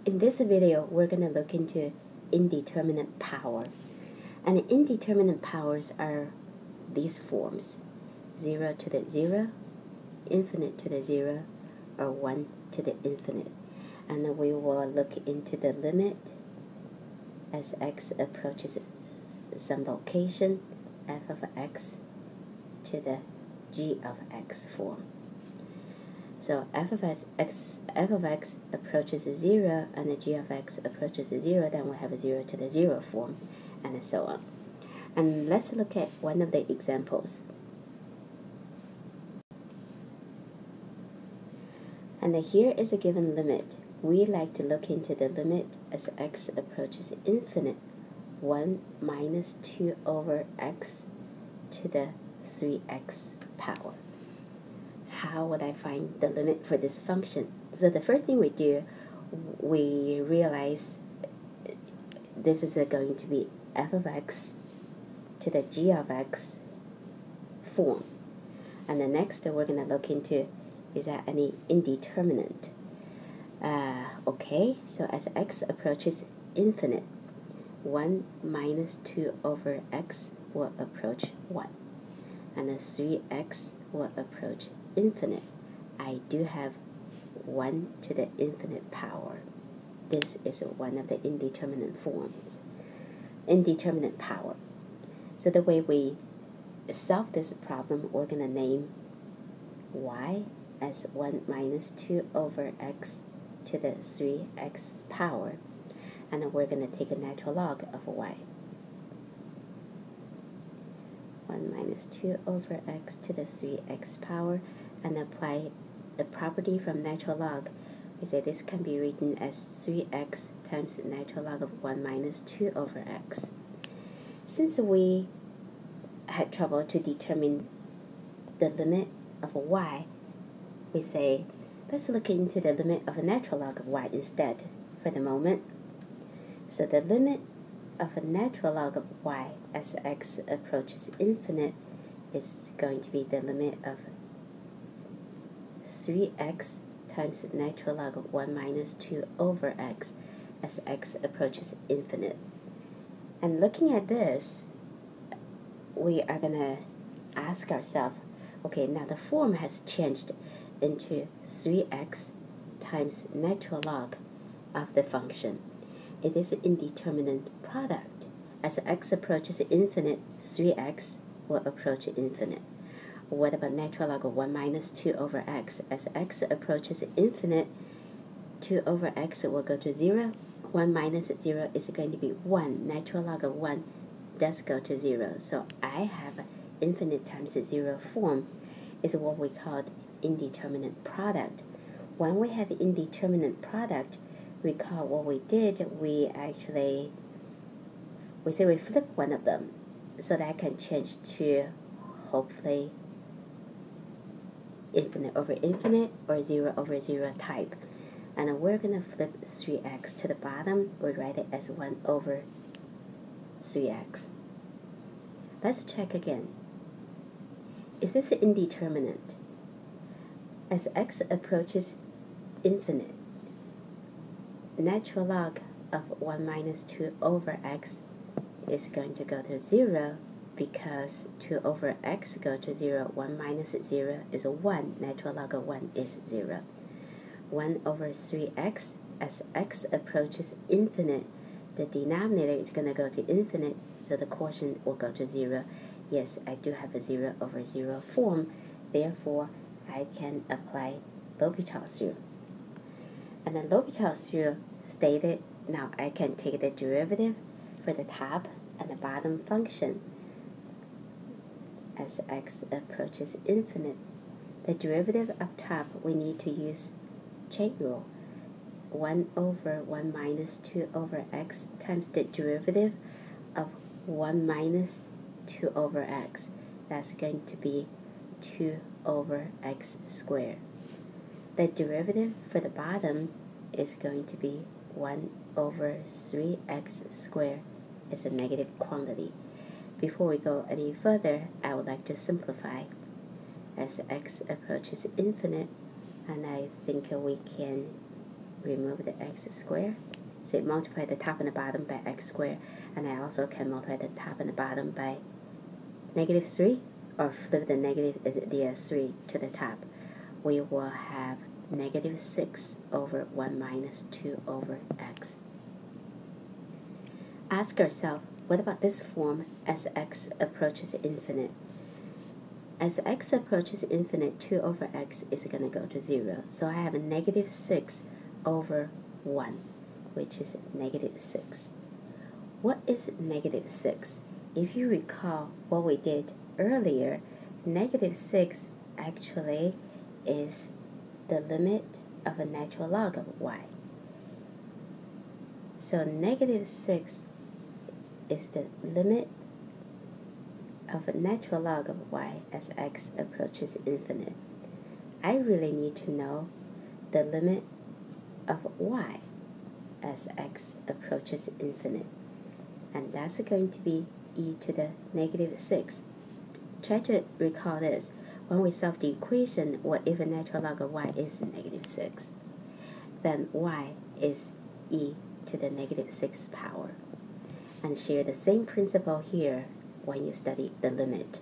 In this video, we're going to look into indeterminate power. And indeterminate powers are these forms: 0 to the 0, infinite to the 0, or 1 to the infinite. And we will look into the limit as x approaches some location, f of x to the g of x form. So f of x approaches 0 and the g of x approaches 0, then we have a 0 to the 0 form, and so on. And let's look at one of the examples. And here is a given limit. We like to look into the limit as x approaches infinite, 1 minus 2 over x to the 3x power. How would I find the limit for this function? So the first thing we do, we realize this is going to be f of x to the g of x form. And the next we're going to look into, is that any indeterminate? Okay, so as x approaches infinite, 1 minus 2 over x will approach 1. And the 3x will approach infinite. I do have 1 to the infinite power. This is one of the indeterminate forms. Indeterminate power. So the way we solve this problem, we're going to name y as 1 minus 2 over x to the 3x power. And we're going to take a natural log of y. 1 minus 2 over x to the 3x power, and apply the property from natural log. We say this can be written as 3x times the natural log of 1 minus 2 over x. Since we had trouble to determine the limit of y, we say let's look into the limit of a natural log of y instead for the moment. So the limit of a natural log of y as x approaches infinite is going to be the limit of 3x times the natural log of 1 minus 2 over x as x approaches infinite. And looking at this, we are going to ask ourselves, okay, now the form has changed into 3x times natural log of the function. It is an indeterminate product. As x approaches infinite, 3x will approach infinite. What about natural log of 1 minus 2 over x? As x approaches infinite, 2 over x will go to 0. 1 minus 0 is going to be 1. Natural log of 1 does go to 0. So I have infinite times 0 form is what we called indeterminate product. When we have indeterminate product, recall what we did, we say we flip one of them so that I can change to hopefully infinite over infinite or 0 over 0 type. And we're going to flip 3x to the bottom. We write it as 1 over 3x. Let's check again. Is this indeterminate? As x approaches infinite, natural log of 1 minus 2 over x is going to go to 0 because 2 over x go to 0. 1 minus 0 is a 1. Natural log of 1 is 0. 1 over 3x, as x approaches infinite, the denominator is going to go to infinite, so the quotient will go to 0. Yes, I do have a 0 over 0 form. Therefore, I can apply L'Hopital's rule. And then L'Hopital's rule stated, now I can take the derivative for the top and the bottom function as x approaches infinite. The derivative up top, we need to use chain rule. 1 over 1 minus 2 over x times the derivative of 1 minus 2 over x. That's going to be 2 over x squared. The derivative for the bottom is going to be 1 over 3x squared. It's a negative quantity. Before we go any further, I would like to simplify as x approaches infinite, and I think we can remove the x squared. So multiply the top and the bottom by x squared, and I also can multiply the top and the bottom by negative 3, or flip the 3 to the top. We will have negative 6 over 1 minus 2 over x. Ask yourself, what about this form as x approaches infinite? As x approaches infinite, 2 over x is going to go to 0. So I have a negative 6 over 1, which is negative 6. What is negative 6? If you recall what we did earlier, negative 6 actually is the limit of a natural log of y. So negative 6 is the limit of a natural log of y as x approaches infinite. I really need to know the limit of y as x approaches infinite, and that's going to be e to the negative 6. Try to recall this. When we solve the equation, what if a natural log of y is negative 6? Then y is e to the negative 6 power. And share the same principle here when you study the limit.